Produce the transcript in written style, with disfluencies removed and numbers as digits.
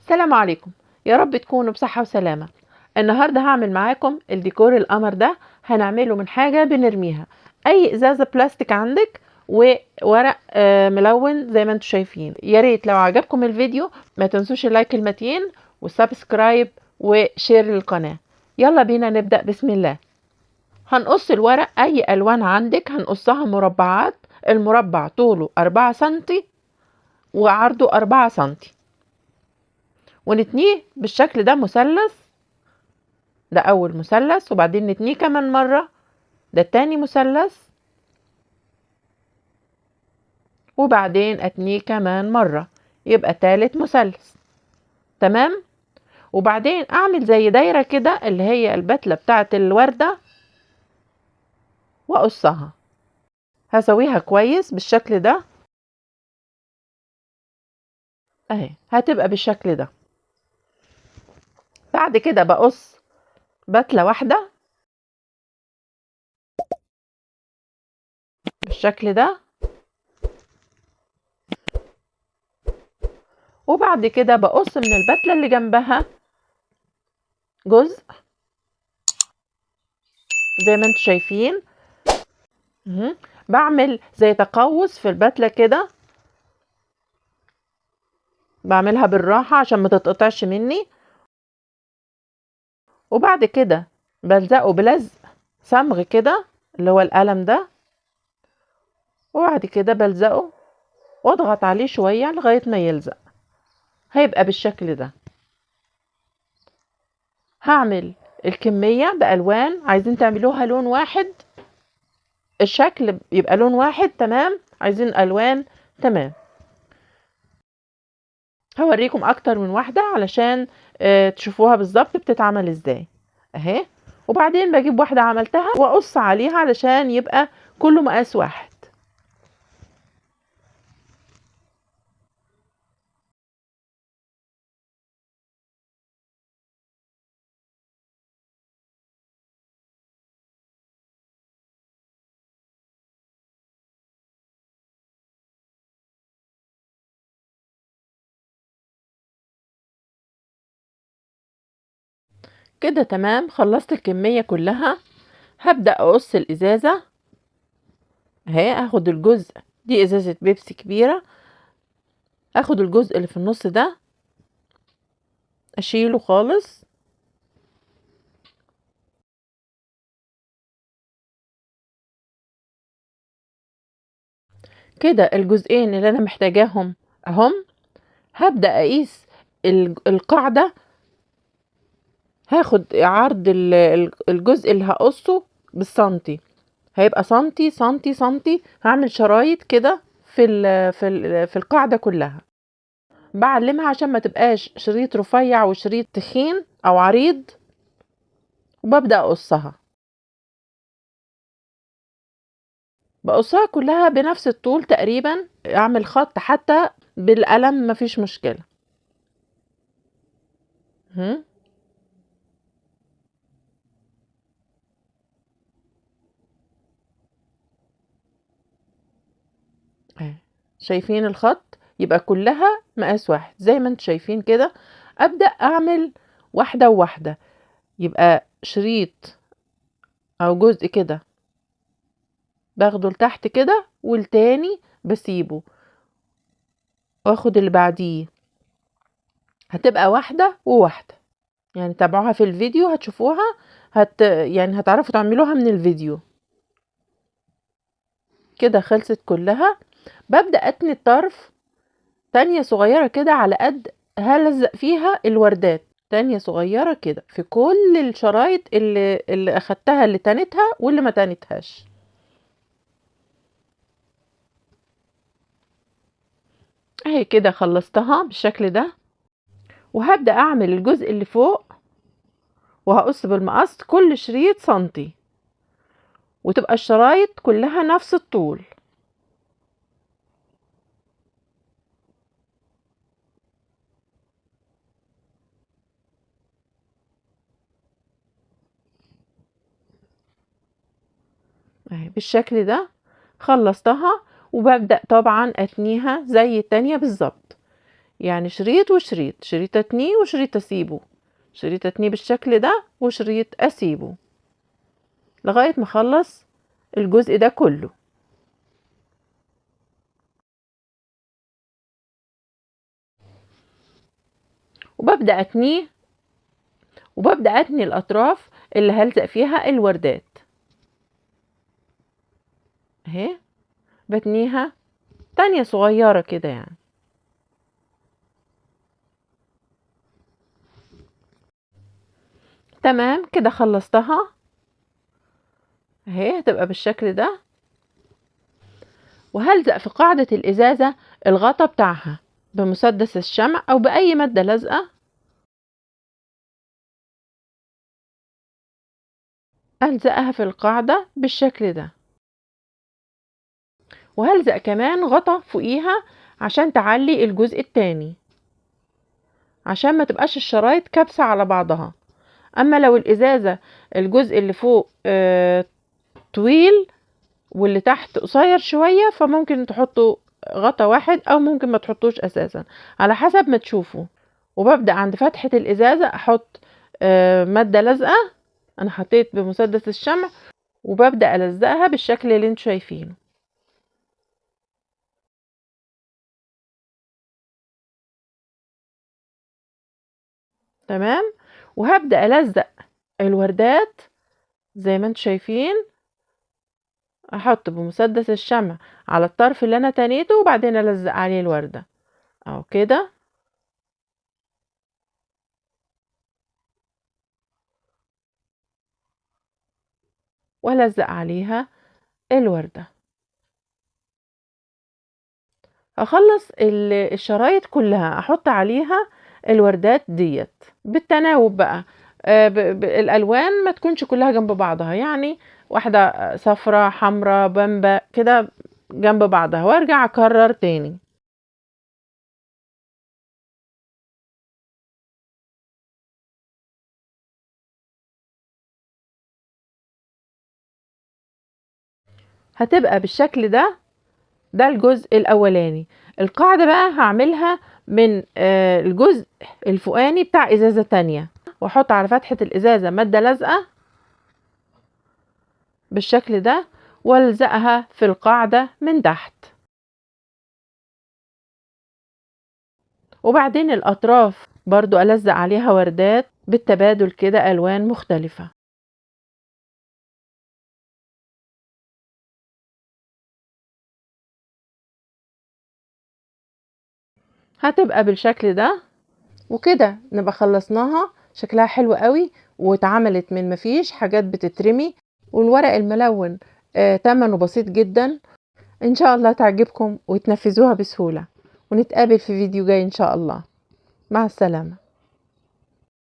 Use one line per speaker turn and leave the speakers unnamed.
السلام عليكم. يا رب تكونوا بصحة وسلامة. النهاردة هعمل معاكم الديكور القمر ده. هنعمله من حاجة بنرميها، اي ازازة بلاستيك عندك وورق ملون زي ما انتم شايفين. يا ريت لو عجبكم الفيديو ما تنسوش اللايك المتين والسبسكرايب وشير للقناة. يلا بينا نبدأ. بسم الله. هنقص الورق اي الوان عندك، هنقصها مربعات. المربع طوله 4 سنتي وعرضه 4 سنتي، ونتنيه بالشكل ده مثلث. ده اول مثلث، وبعدين نتنيه كمان مرة. ده تاني مثلث، وبعدين اتنيه كمان مرة، يبقى تالت مثلث. تمام. وبعدين اعمل زي دايرة كده اللي هي البتلة بتاعة الوردة واقصها. هسويها كويس بالشكل ده اهي، هتبقى بالشكل ده. بعد كده بقص بتلة واحدة بالشكل ده، وبعد كده بقص من البتلة اللي جنبها جزء زي ما انتم شايفين. بعمل زي تقوس في البتلة كده، بعملها بالراحة عشان ما تتقطعش مني. وبعد كده بلزقه بلزق صمغ كده اللي هو القلم ده، وبعد كده بلزقه واضغط عليه شوية لغاية ما يلزق. هيبقى بالشكل ده. هعمل الكمية بألوان. عايزين تعملوها لون واحد، الشكل يبقى لون واحد تمام. عايزين ألوان تمام. هوريكم أكتر من واحدة علشان تشوفوها بالظبط بتتعمل ازاي اهي. وبعدين بجيب واحدة عملتها واقص عليها علشان يبقى كله مقاس واحد. كده تمام، خلصت الكمية كلها. هبدأ اقص الازازة اهي. اخد الجزء، دي ازازة بيبسي كبيرة، اخد الجزء اللي في النص ده اشيله خالص. كده الجزئين اللي انا محتاجاهم اهم. هبدأ اقيس القاعدة. هاخد عرض الجزء اللي هقصه بالسنتي، هيبقى سنتي سنتي سنتي. هعمل شرايط كده في القاعدة كلها. بعلمها عشان ما تبقاش شريط رفيع وشريط تخين او عريض، وببدأ اقصها. بقصها كلها بنفس الطول تقريبا. اعمل خط حتى بالقلم مفيش مشكلة. هم؟ اهي. شايفين الخط؟ يبقى كلها مقاس واحد زي ما انتم شايفين كده. ابدأ اعمل واحدة وواحدة، يبقى شريط او جزء كده باخده لتحت كده، والتاني بسيبه واخد اللي بعديه. هتبقى واحدة وواحدة، يعني تابعوها في الفيديو هتشوفوها. يعني هتعرفوا تعملوها من الفيديو. كده خلصت كلها. ببدأ اتني الطرف تانية صغيرة كده على قد هلزق فيها الوردات. تانية صغيرة كده في كل الشرايط اللي اخدتها، اللي تانتها واللي ما تانتهاش. اهي كده خلصتها بالشكل ده. وهبدأ اعمل الجزء اللي فوق، وهقص بالمقص كل شريط سنتي، وتبقى الشرايط كلها نفس الطول. اهي بالشكل ده خلصتها. وببدأ طبعا اتنيها زي التانية بالظبط، يعني شريط وشريط، شريط اتنيه وشريط اسيبه، شريط اتنيه بالشكل ده وشريط اسيبه لغاية ما اخلص الجزء ده كله. وببدأ اتنيه، وببدأ اتني الاطراف اللي هلزق فيها الوردات اهي، بتنيها تانية صغيرة كده يعني. تمام كده خلصتها اهي، هتبقى بالشكل ده. وهلزق في قاعدة الازازة الغطا بتاعها بمسدس الشمع او باي مادة لازقة، الزقها في القاعدة بالشكل ده. وهلزق كمان غطا فوقيها عشان تعلي الجزء التاني، عشان ما تبقاش الشرايط كابسة على بعضها. اما لو الازازة الجزء اللي فوق طويل واللي تحت قصير شوية، فممكن تحطوا غطا واحد او ممكن ما تحطوش اساسا على حسب ما تشوفوا. وببدأ عند فتحة الازازة احط مادة لازقة، انا حطيت بمسدس الشمع، وببدأ ألزقها بالشكل اللي انتوا شايفينه. تمام. وهبدأ ألزق الوردات زي ما انتوا شايفين، احط بمسدس الشمع على الطرف اللي انا تنيته وبعدين ألزق عليه الوردة اهو كده. وألزق عليها الوردة. اخلص الشرايط كلها احط عليها الوردات ديت بالتناوب بقى. الالوان ما تكونش كلها جنب بعضها، يعني واحدة صفرة حمرا بامبا كده جنب بعضها، وارجع اكرر تاني. هتبقى بالشكل ده. ده الجزء الاولاني. القاعدة بقى هعملها من الجزء الفوقاني بتاع ازازة تانية، واحط على فتحة الازازة مادة لازقة بالشكل ده، والزقها في القاعدة من تحت. وبعدين الاطراف برضو الزق عليها وردات بالتبادل كده الوان مختلفة. هتبقى بالشكل ده. وكده نبقى خلصناها، شكلها حلو قوي واتعملت من مفيش حاجات بتترمي. والورق الملون تمنه بسيط جدا. ان شاء الله تعجبكم وتنفذوها بسهولة، ونتقابل في فيديو جاي ان شاء الله. مع السلامة.